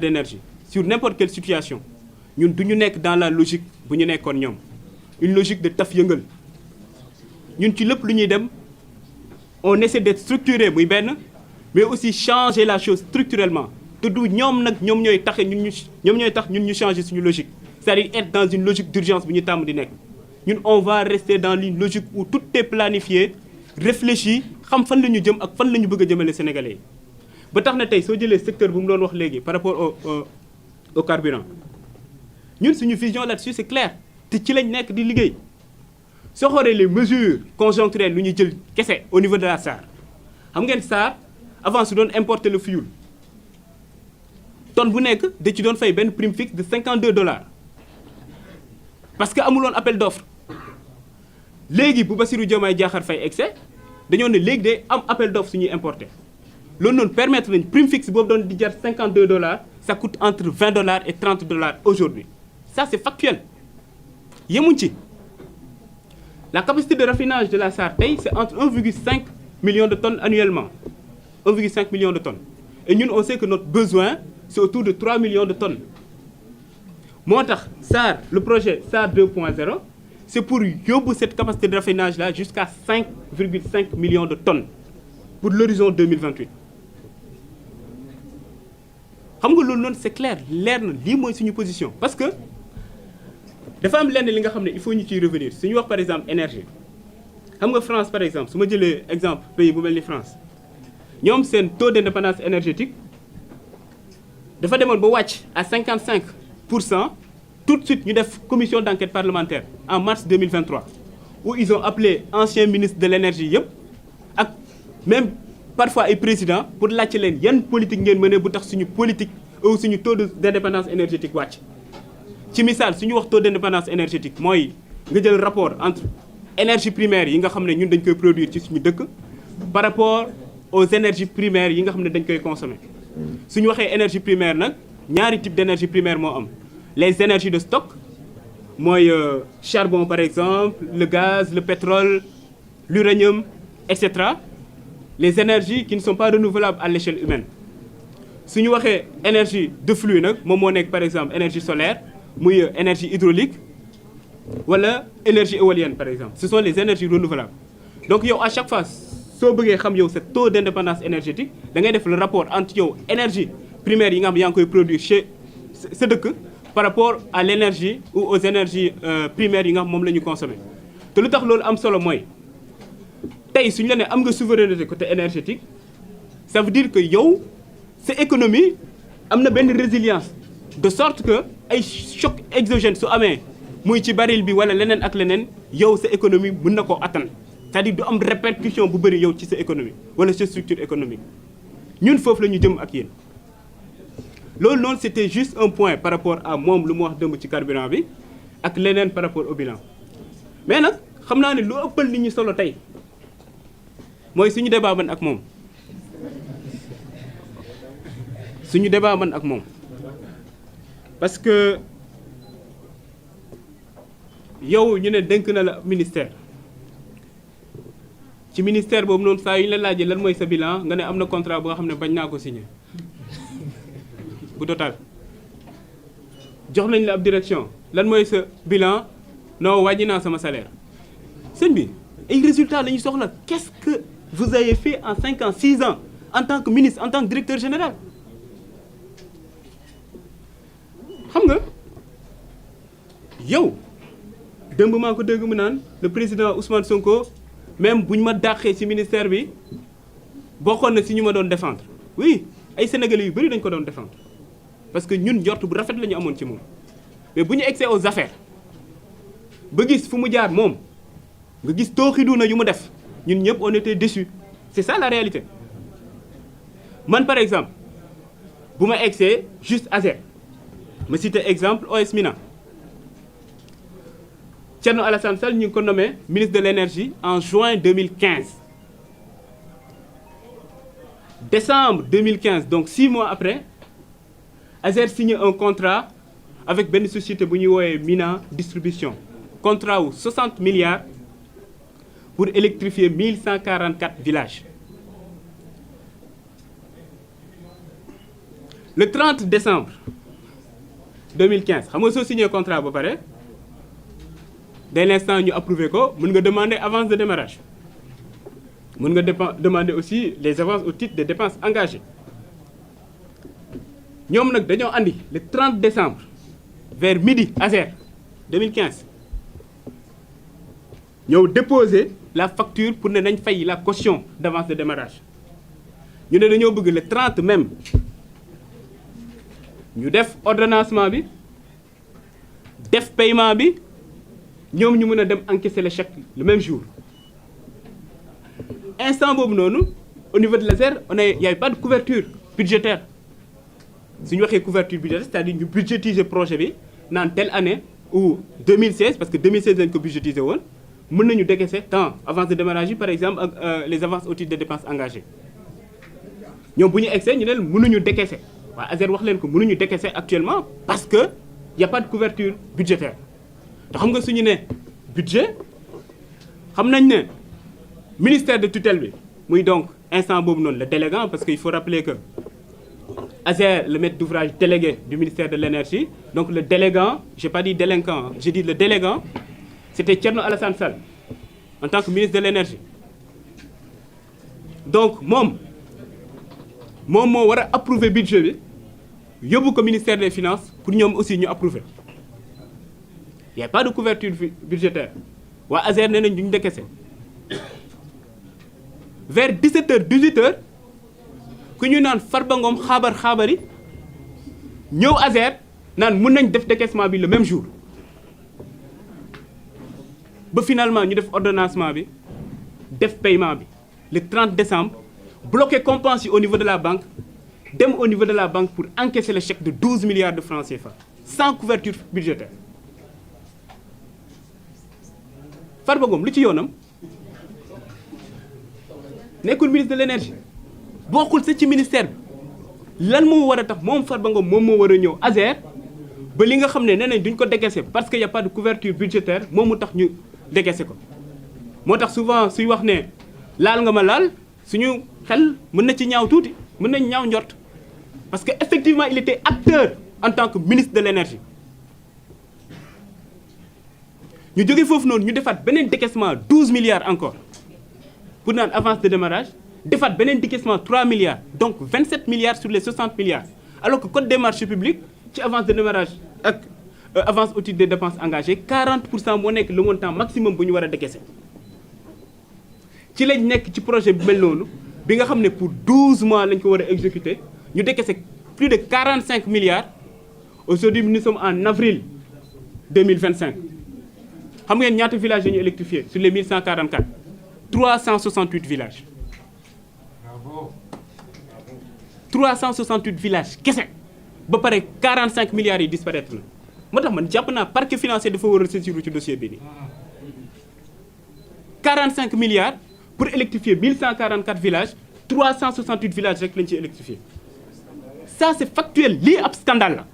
d'énergie sur n'importe quelle situation ñun du ñu nekk dans la logique bu ñu nekkoon ñoom une logique de taf yëngal ñun ci lépp lu ñuy dem on essaie d'être structuré muy benn mais aussi changer la chose structurellement te du ñoom nag ñoom ñooy tax ñun ñu changer suñu logique c'est-à-dire être dans une logique d'urgence bu ñu tàmm di nekk ñun on va rester dans une logique où tout est planifié réfléchi xam fan la ñu jëm ak fan la ñu bëgg a jëmale Sénégalais yi ba tax na tey soo jëlee secteur bu mu doon wax léegi par rapport au carburant ñun suñu vision là-dessus c'est clair te ci lañ nekk di liggéey soo xoolee les mesures conjoncturelles lu ñuy jël kese au niveau de la SAR xam ngeen SAR avant su doon importer le fioul tonne bu nekk da ci doon fay benn prime fixe de $52 parce que amuloon appel d'offre léegi bu Bassirou Diomaye Diakhar Faye excès dañoo ne léegi day am appel d'offre suñuy importer loolu noonu permettre nañ prime fixe boobu doon di jar $52 ça coûte entre $20 et $30 aujourd'hui ça c'est factuel yemuñ ci la capacité de raffinage de la SAR tey c'est entre 1,5 million de tonnes annuellement 1,5 million de tonnes et ñun on sait que notre besoin c'est autour de 3 millions de tonnes moo tax SAR le projet SAR 2.0 c'est pour yóbbu cette capacité de raffinage là jusqu'à 5,5 millions de tonnes pour l'horizon 2028 xam nga loolu noonu c'est clair leer na lii mooy suñu position parce que dafa am lenn li nga xam ne il faut ñu ciy revenir suñu wax par exemple énergie xam nga France par exemple su ma jëlee exemple pays bu mel ni France ñoom seen taux d'indépendance énergétique dafa demoon ba wàcc à 55% tout de suite ñu def commission d'enquête parlementaire en mars 2023 où ils ont appelé anciens ministres de l'énergie yëpp ak même parfois ay présidents pour laajte leen yan politique ngeen mëne bu tax suñu politique ou suñu taux d'indépendance énergétique wàcc ci misaal suñu wax taux d'indépendance énergétique mooy nga jël rapport entre énergie primaire yi nga xam ne ñun dañ koy produire ci suñu dëkk par rapport aux énergies primaires yi nga xam ne dañ koy consommer suñu waxee énergie primaire nag ñaari type d'énergie primaire moo am les énergies de stock mooy charbon par exemple le gaz le pétrole l'uranium etc. les énergies qui ne sont pas renouvelables à l'échelle humaine suñu waxee énergie de flux nag moom moo nekk par exemple énergie solaire muy énergie hydraulique wala énergie éolienne par exemple ce sont les énergies renouvelables donc yow à chaque fois soo bëggee xam yow sa taux d'indépendance énergétique da ngay def le rapport entre yow énergie primaire yi nga xam yaa ngi koy produire chez sa dëkk par rapport à l'énergie ou aux énergies primaires yi nga xam moom la ñu consommer te lu tax loolu am solo mooy tey suñu la ne am nga souveraineté côté énergétique ça veut dire que yow sa économie am na benn résilience de sorte que ay choc exogène su amee muy ci baril bi wala leneen ak leneen yow sa économie mën na koo attan c'est-à-dire du am répercussion bu bëri yow ci sa économie wala sa structure économique ñun foofu la ñu jëm ak yéen loolu noonu c'était juste un point par rapport à moom lu mu wax dëmb ci carburant bi ak leneen par rapport au bilan mais nag xam naa ne lu ëppal nit ñi solo tey mooy suñu débat man ak moom parce que yow ñu ne dénk na la ministère ci ministère boobu noonu saa yu ñu la laajee lan mooy sa bilan nga ne am na contrat boo xam ne bañ naa ko signer bu Total jox nañ la ab direction lan mooy sa bilan non wàññi naa sama salaire sëñ bi ay résultats la ñuy soxla qu'est-ce que vous avez fait en 5 ans 6 ans en tant que ministre en tant que directeur général xam nga yow démb maa ko dégg mu naan le président Ousmane Sonko même bu ñu ma dàqee ci ministère bi bokkoon na ci ñu ma doon défendre oui ay sénégalais yu bari dañ ko doon défendre parce que ñun njort bu rafet la ñu amoon ci moom mais bu ñu egsee aux affaires ba gis fu mu jaar moom nga gis tooxiduuna yu mu def ñun ñëpp on était déçus c'est ça la réalité man par exemple bu ma egsee juste ASER ma citer exemple OS Mina Thierno Alassane Sall ñu ngi ko nommé ministre de l'énergie en juin 2015 décembre 2015 donc 6 mois après ASER signe un contrat avec benn société bu ñuy woowee Mina Distribution contrat wu 60 milliards pour électrifier 1144 villages le 30 décembre 2015 xam nga soo signé contrat ba pare dès l'instant ñu approuvé ko mën nga demander avance de démarrage mën nga demander aussi les avances au titre des dépenses engagées ñoom nag dañoo andi le 30 décembre vers midi ASER 2015 ñëw déposer la facture pour ne nañ fay la caution d'avance de démarrage ñu ne dañoo bëgg le 30 même ñu def ordonnancement bi def paiement bi ñoom ñu mën a dem encaisser le chèque le même jour instant boobu noonu au niveau de l'ASER il y avait pas de couverture budgétaire su ñu waxee couverture budgétaire c'est-à-dire ñu budgétiser projet bi naan telle année ou 2016 parce que 2016 lañ ko budgétiser woon mën nañu décaisser tant avance de démarrage yi par exemple ak les avances au titre des dépenses engagées ñoom bu ñu egsee ñu leen mënuñu décaisser waa ASER wax leen ko mënuñu décaisser actuellement parce que y a pas de couverture budgétaire te xam nga suñu ne budget xam nañ ne ministère de tutelle bi muy donc instant boobu noonu le délégant parce que il faut rappeler que ASER le maître d'ouvrage délégué du ministère de l'énergie donc le délégant j'ai pas dit délinquant j'ai dit le délégant c'était Thierno Alassane Sall en tant que ministre de l'énergie donc moom moo war a approuver budget bi yóbbu ko ministère des finances pour ñoom aussi ñu approuver il y a pas de couverture budgétaire waa ASER nee nañ duñu décaisser vers 17h 18h ku ñu naan Farba Ngom xaabari ñëw ASER naan mën nañ def décaissement bi le même jour ba finalement ñu def ordonnancement bi def paiement bi le 30 décembre bloqué compense yi au niveau de la banque dem au niveau de la banque pour encaisser le chèque de 12 milliards de francs CFA sans couverture budgétaire Farba Ngom lu ci yoonam nekkul ministre de l'énergie bokkul sa ci ministère bi lan moo war a tax moom Farba Ngom moom moo war a ñëw ASER ba li nga xam ne nee nañ duñ ko décaisser parce que y a pas de couverture budgétaire moom mu tax ñu décaisser ko moo tax souvent suy wax ne laal nga ma laal suñu xel mën na ci ñaaw tuuti mën nañ ñaaw njort parce que effectivement il était acteur en tant que ministre de l'énergie ñu jógee foofu noonu ñu defaat beneen décaissement 12 milliards encore pour naan avance de démarrage defaat beneen décaissement 3 milliards donc 27 milliards sur les 60 milliards alors que code des marchés publics ci avance de démarrage ak avance au titre des dépenses engagées 40% moo nekk le montant maximum bu ñu war a décaisser ci lañ nekk ci projet bi mel noonu bi nga xam ne pour 12 mois lañ ko war a exécuter ñu décaisser plus de 45 milliards aujourd'hui nous sommes en avril 2025 xam ngeen ñaata villages yi ñu électrifié sur les 1144 368 villages 368 villages kese ba pare 45 milliards yi disparaître na moo tax man jàpp naa parquet financier dafa war a saisir ci dossier bi nii 45 milliards pour électrifier 1144 villages 368 villages rek lañ ci électrifié ça c'est factuel lii ab scandale la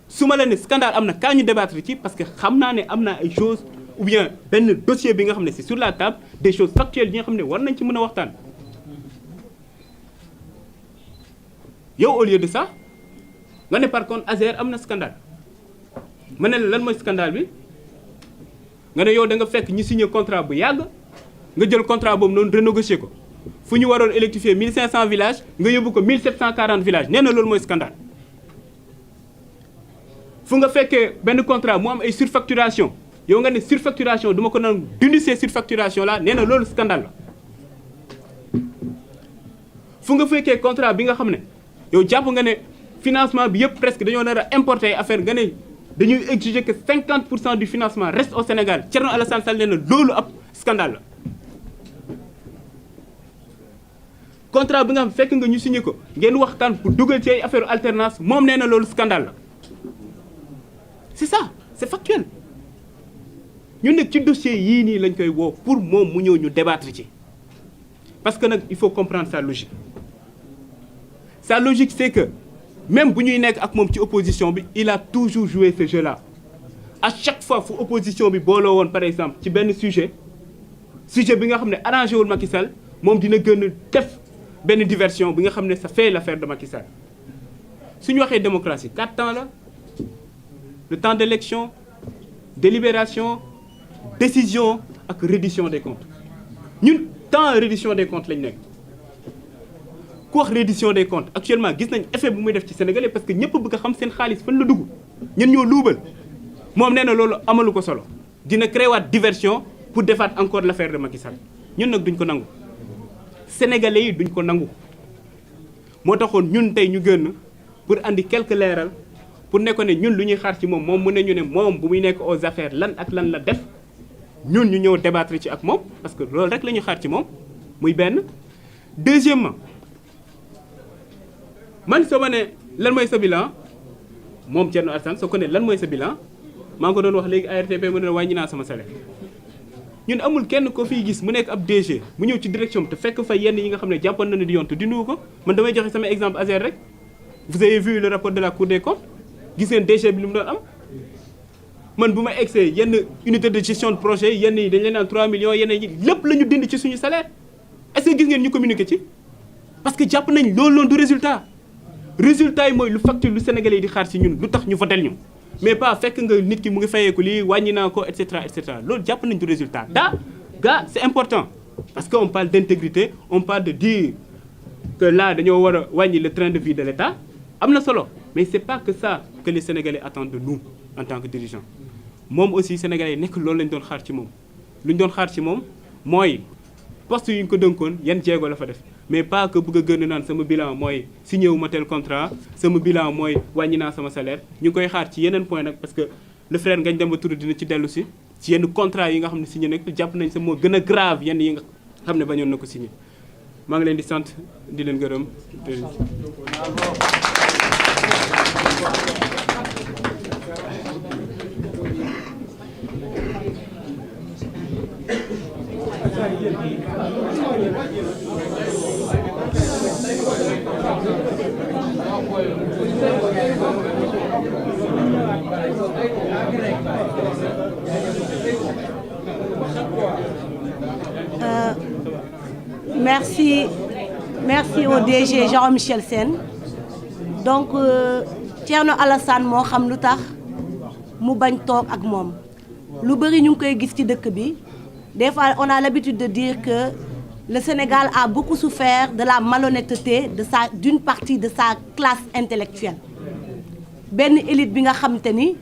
su ma la ne scandale am na kaa ñu débattre ci parce que xam naa ne am na ay choses ou bien benn dossier bi nga xam ne c'est sur la table des choses factuelles yi nga xam ne war nañ ci mën a waxtaan yow au lieu de ça nga ne par contre ASER am na scandale ma ne la lan mooy scandale bi nga ne yow da nga fekk ñi signé contrat bu yàgg nga jël contrat boobu noonu renégocier ko fu ñu waroon électrifier 1500 villages nga yóbbu ko 1740 villages nee na loolu mooy scandale fu nga fekkee benn contrat mu am ay surfacturation yow nga ne surfacturation duma ko naan dindi ces surfacturation là nee na loolu scandale la fu nga fekkee contrat bi nga xam ne yow jàpp nga ne financement bi yëpp presque dañoo nar a importer affaire nga ne dañuy exiger que 50% du financement reste au Sénégal Thierno Alassane Sall nee na loolu ab scandale la contrat bi nga xam fekk nga ñu signé ko ngeen waxtaan pour dugal ci ay affaire alternance moom nee na loolu scandale la c'est ça c'est factuel ñun nag ci dossier yii nii lañ koy woo pour moom mu ñëw ñu débattre ci parce que nag il faut comprendre sa logique c'est que même bu ñuy nekk ak moom ci opposition bi il a toujours joué ce jeu-là à chaque fois fu opposition bi booloo woon par exemple ci benn sujet bi nga xam ne arrangé wul Macky Sall moom dina gën a def benn diversion bi nga xam ne ça fait l'affaire de Macky Sall suñu waxee démocratie 4 temps la le temps d'élection, délibération, décision ak reddition des comptes ñun temps reddition des comptes lañ nekk. ku wax reddition des comptes actuellement gis nañ effet bu muy def ci Sénégalais parce que ñëpp bëgg a xam seen xaalis fan la dugg ñun ñoo luubal moom nee na loolu amalu ko solo dina créer waat diversion pour defaat encore l'affaire de Macky Sall ñun nag duñ ko nangu Sénégalais yi duñ ko nangu moo taxoon ñun tey ñu gën pour andi quelques leeral pour ne ko ne ñun lu ñuy xaar ci moom mu ne ñu ne moom bu muy nekk aux affaires lan ak lan la def ñun ñu ñëw débattre ci ak moom parce que loolu rek la ñuy xaar ci moom muy benn. Deuxièmement man soo ma ne lan mooy sa bilan moom Thierno Alassane soo ko ne lan mooy sa bilan maa ngi ko doon wax léegi ARTP mu ne wàññi naa sama salaire ñun amul kenn ko fiy gis mu nekk ab DG mu ñëw ci direction te fekk fa yenn yi nga xam ne jàppoon na ne di yoon te dindiwu ko man damay joxe sama exemple Azer rek vous avez vu le rapport de la Cour des comptes gis ngeen DG bi li mu doon am man bu ma egsee yenn unité de gestion de projet yenn yi dañ leen naan 3 millions yenn yi lépp la ñu dindi ci suñu salaire est-ce que gis ngeen ñu communiqué ci parce que jàpp nañ loolu noonu du résultat yi mooy lu facture lu Sénégalais yi di xaar ci ñun lu tax ñu votel ñu mais pas fekk nga nit ki mu ngi fayeeku lii wàññi naa ko et cetera loolu jàpp nañ du résultat gars c'est important parce que on parle d'intégrité on parle de dire que là dañoo war a wàññi le train de vie de l'État am na solo mais c'est pas que ça que les Sénégalais attendent de nous en tant que dirigeants moom aussi Sénégalais yi nekk loolu lañ doon xaar ci moom lu ñu doon xaar ci moom mooy poste yu ñu ko dënkoon yan jéego la fa def mais pas que bëgg a gën a naan sama bilan mooy signé wu ma tel contrat sama bilan mooy wàññi naa sama salaire ñu ngi koy xaar ci yeneen point nag parce que le frère Ngagne Demba Touré dina ci dellu si ci yenn contrat yi nga xam ne signé nag jàpp nañ sa moo gën a grave yenn yi nga xam ne bañoon na ko signé maa ngi leen di sant di leen gërëm. Merci au DG Jean-Michel Sène donc Thierno Alassane moo xam lu tax mu bañ toog ak moom lu bëri ñu ngi koy gis ci dëkk bi des fois on a l'habitude de dire que le Sénégal a beaucoup souffert de la malhonnêteté d'une partie de sa classe intellectuelle benn élite bi nga xam te ni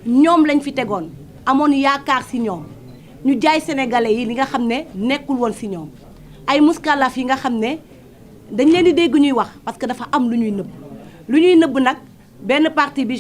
ñoom lañ fi tegoon amoon yaakaar ci ñoom ñu jaay sénégalais yi li nga xam ne nekkul woon ci ñoom ay muskalaf yi nga xam ne dañ leen di dégg ñuy wax parce que dafa am lu ñuy nëbb nag benn partie bi